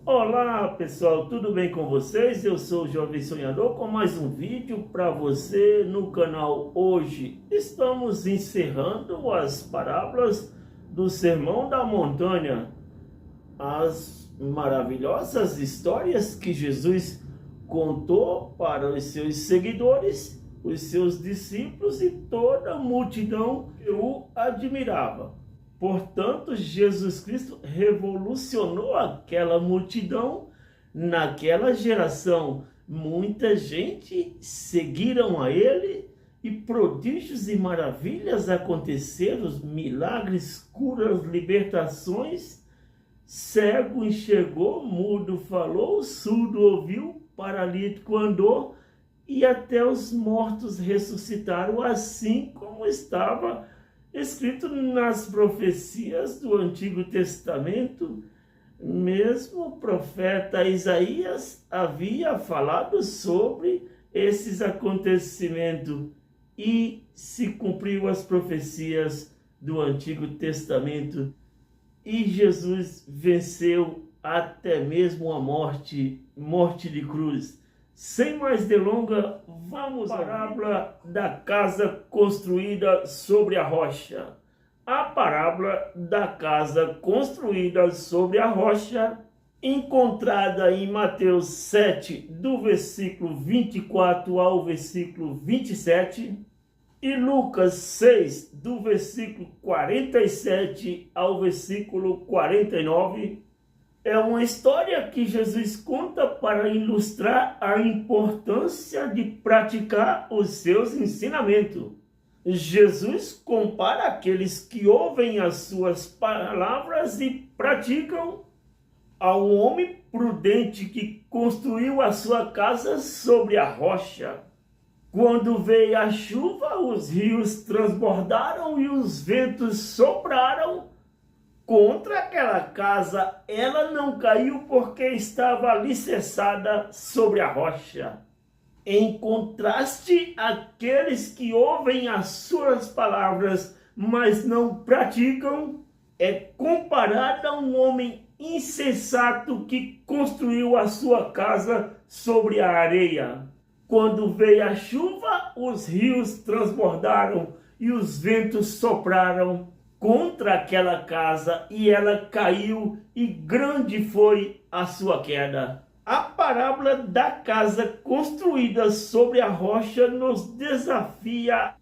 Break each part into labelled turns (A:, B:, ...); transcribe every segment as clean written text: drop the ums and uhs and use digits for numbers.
A: Olá pessoal, tudo bem com vocês? Eu sou o Jovem Sonhador com mais um vídeo para você no canal. Hoje estamos encerrando as parábolas do Sermão da Montanha, as maravilhosas histórias que Jesus contou para os seus seguidores, os seus discípulos e toda a multidão que o admirava. Portanto, Jesus Cristo revolucionou aquela multidão naquela geração. Muita gente seguiram a ele e prodígios e maravilhas aconteceram, milagres, curas, libertações. Cego enxergou, mudo falou, surdo ouviu, paralítico andou e até os mortos ressuscitaram, assim como estava escrito nas profecias do Antigo Testamento. Mesmo o profeta Isaías havia falado sobre esses acontecimentos e se cumpriu as profecias do Antigo Testamento e Jesus venceu até mesmo a morte de cruz. Sem mais delongas, vamos à parábola da casa construída sobre a rocha. A parábola da casa construída sobre a rocha, encontrada em Mateus 7, do versículo 24 ao versículo 27, e Lucas 6, do versículo 47 ao versículo 49, é uma história que Jesus conta para ilustrar a importância de praticar os seus ensinamentos. Jesus compara aqueles que ouvem as suas palavras e praticam ao homem prudente que construiu a sua casa sobre a rocha. Quando veio a chuva, os rios transbordaram e os ventos sopraram contra aquela casa. Ela não caiu porque estava alicerçada sobre a rocha. Em contraste, aqueles que ouvem as suas palavras, mas não praticam, é comparado a um homem insensato que construiu a sua casa sobre a areia. Quando veio a chuva, os rios transbordaram e os ventos sopraram contra aquela casa e ela caiu e grande foi a sua queda. A parábola da casa construída sobre a rocha nos desafia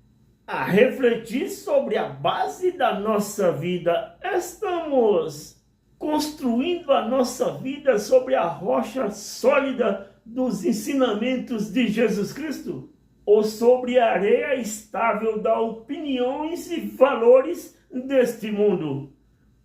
A: a refletir sobre a base da nossa vida. Estamos construindo a nossa vida sobre a rocha sólida dos ensinamentos de Jesus Cristo ou sobre a areia estável da opiniões e valores deste mundo?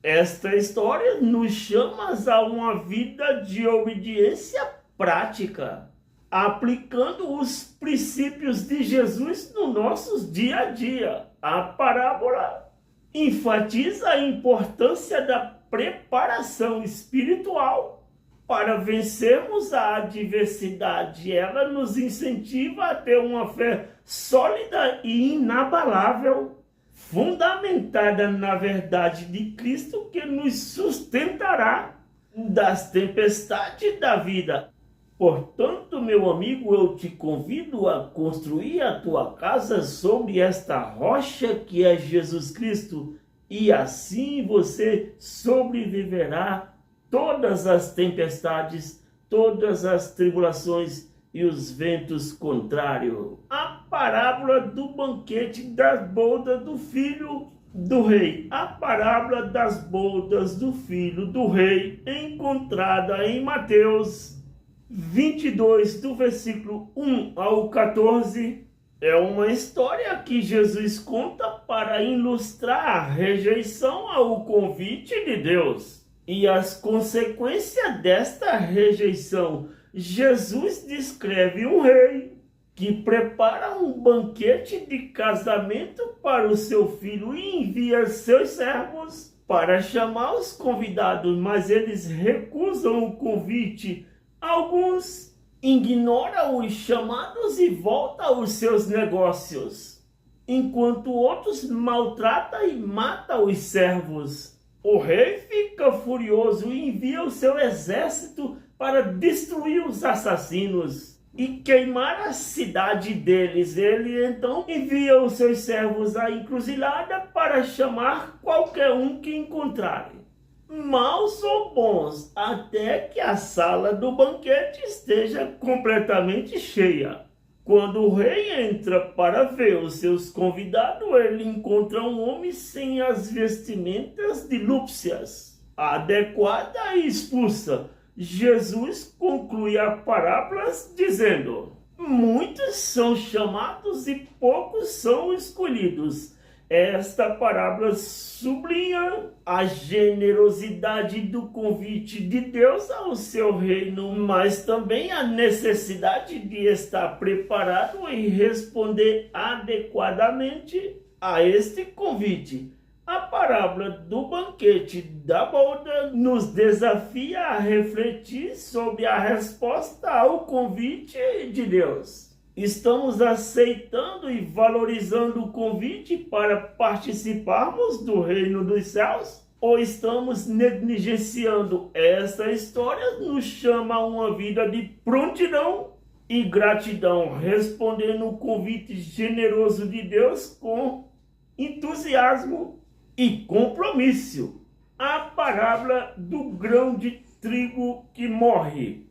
A: Esta história nos chama a uma vida de obediência prática, aplicando os princípios de Jesus no nosso dia a dia. A parábola enfatiza a importância da preparação espiritual para vencermos a adversidade. Ela nos incentiva a ter uma fé sólida e inabalável, fundamentada na verdade de Cristo, que nos sustentará das tempestades da vida. Portanto, meu amigo, eu te convido a construir a tua casa sobre esta rocha que é Jesus Cristo, e assim você sobreviverá todas as tempestades, todas as tribulações e os ventos contrários. A parábola do banquete das bodas do filho do rei. A parábola das bodas do filho do rei, encontrada em Mateus 22, do versículo 1 ao 14, é uma história que Jesus conta para ilustrar a rejeição ao convite de Deus e as consequências desta rejeição. Jesus descreve um rei que prepara um banquete de casamento para o seu filho e envia seus servos para chamar os convidados, mas eles recusam o convite. Alguns ignoram os chamados e voltam aos seus negócios, enquanto outros maltratam e matam os servos. O rei fica furioso e envia o seu exército para destruir os assassinos e queimar a cidade deles. Ele então envia os seus servos à encruzilhada para chamar qualquer um que encontrarem, maus ou bons, até que a sala do banquete esteja completamente cheia. Quando o rei entra para ver os seus convidados, ele encontra um homem sem as vestimentas de núpcias adequada e expulsa. Jesus conclui a parábola dizendo: muitos são chamados e poucos são escolhidos. Esta parábola sublinha a generosidade do convite de Deus ao seu reino, mas também a necessidade de estar preparado e responder adequadamente a este convite. A parábola do banquete da boda nos desafia a refletir sobre a resposta ao convite de Deus. Estamos aceitando e valorizando o convite para participarmos do reino dos céus? Ou estamos negligenciando? Esta história nos chama a uma vida de prontidão e gratidão, respondendo o convite generoso de Deus com entusiasmo e compromisso. A parábola do grão de trigo que morre.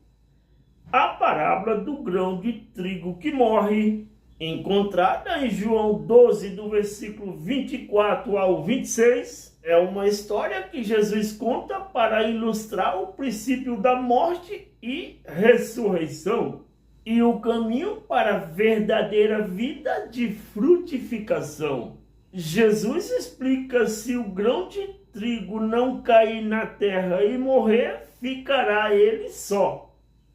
A: A parábola do grão de trigo que morre, encontrada em João 12, do versículo 24 ao 26, é uma história que Jesus conta para ilustrar o princípio da morte e ressurreição e o caminho para a verdadeira vida de frutificação. Jesus explica: se o grão de trigo não cair na terra e morrer, ficará ele só.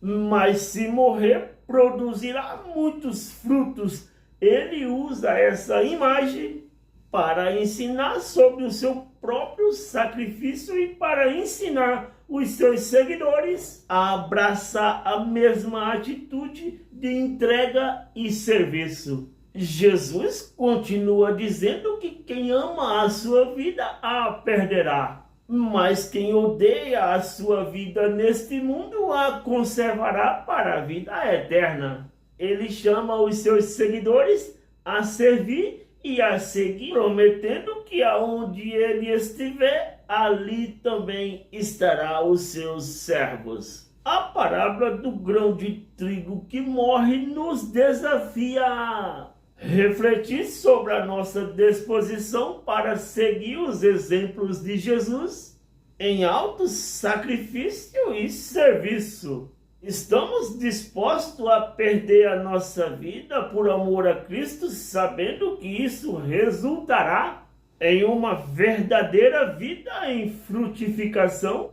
A: Mas se morrer, produzirá muitos frutos. Ele usa essa imagem para ensinar sobre o seu próprio sacrifício e para ensinar os seus seguidores a abraçar a mesma atitude de entrega e serviço. Jesus continua dizendo que quem ama a sua vida a perderá, mas quem odeia a sua vida neste mundo a conservará para a vida eterna. Ele chama os seus seguidores a servir e a seguir, prometendo que aonde ele estiver, ali também estará os seus servos. A parábola do grão de trigo que morre nos desafia a refletir sobre a nossa disposição para seguir os exemplos de Jesus em alto sacrifício e serviço. Estamos dispostos a perder a nossa vida por amor a Cristo, sabendo que isso resultará em uma verdadeira vida em frutificação?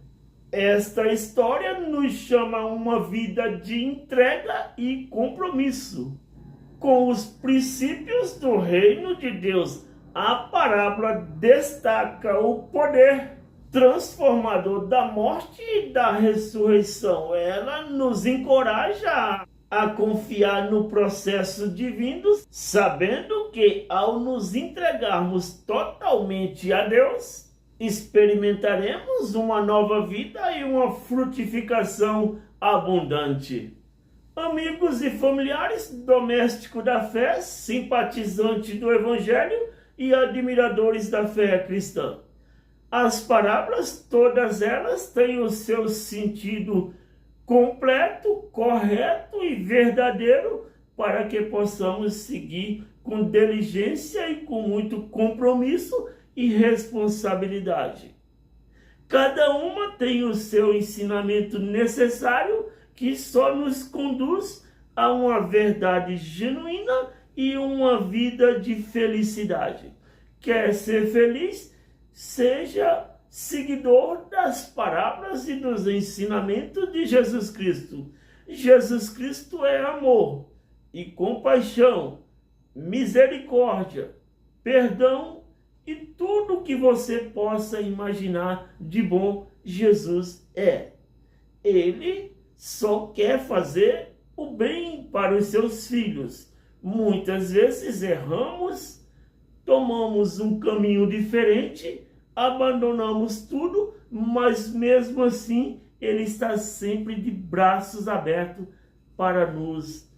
A: Esta história nos chama a uma vida de entrega e compromisso com os princípios do reino de Deus. A parábola destaca o poder transformador da morte e da ressurreição. Ela nos encoraja a confiar no processo divino, sabendo que ao nos entregarmos totalmente a Deus, experimentaremos uma nova vida e uma frutificação abundante. Amigos e familiares, domésticos da fé, simpatizantes do Evangelho e admiradores da fé cristã. As parábolas, todas elas, têm o seu sentido completo, correto e verdadeiro para que possamos seguir com diligência e com muito compromisso e responsabilidade. Cada uma tem o seu ensinamento necessário que só nos conduz a uma verdade genuína e uma vida de felicidade. Quer ser feliz? Seja seguidor das parábolas e dos ensinamentos de Jesus Cristo. Jesus Cristo é amor e compaixão, misericórdia, perdão e tudo que você possa imaginar de bom. Jesus é. Ele só quer fazer o bem para os seus filhos. Muitas vezes erramos, tomamos um caminho diferente, abandonamos tudo, mas mesmo assim Ele está sempre de braços abertos para nos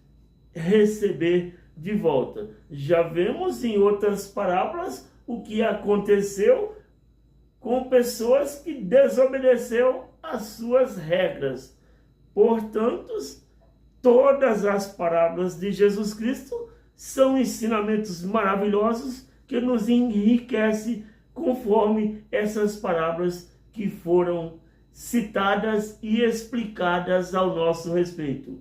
A: receber de volta. Já vemos em outras parábolas o que aconteceu com pessoas que desobedeceram às suas regras. Portanto, todas as parábolas de Jesus Cristo são ensinamentos maravilhosos que nos enriquecem conforme essas parábolas que foram citadas e explicadas ao nosso respeito.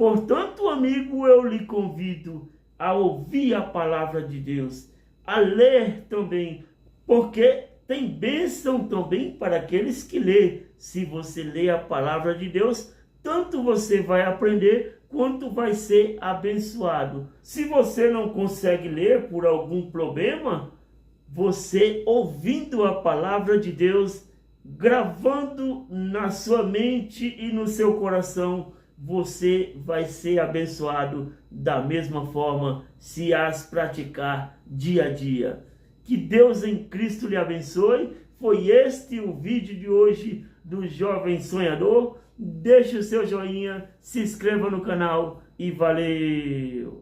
A: Portanto, amigo, eu lhe convido a ouvir a palavra de Deus, a ler também, porque tem bênção também para aqueles que lê. Se você lê a palavra de Deus, tanto você vai aprender, quanto vai ser abençoado. Se você não consegue ler por algum problema, você ouvindo a palavra de Deus, gravando na sua mente e no seu coração, você vai ser abençoado da mesma forma se as praticar dia a dia. Que Deus em Cristo lhe abençoe. Foi este o vídeo de hoje do Jovem Sonhador. Deixe o seu joinha, se inscreva no canal e valeu!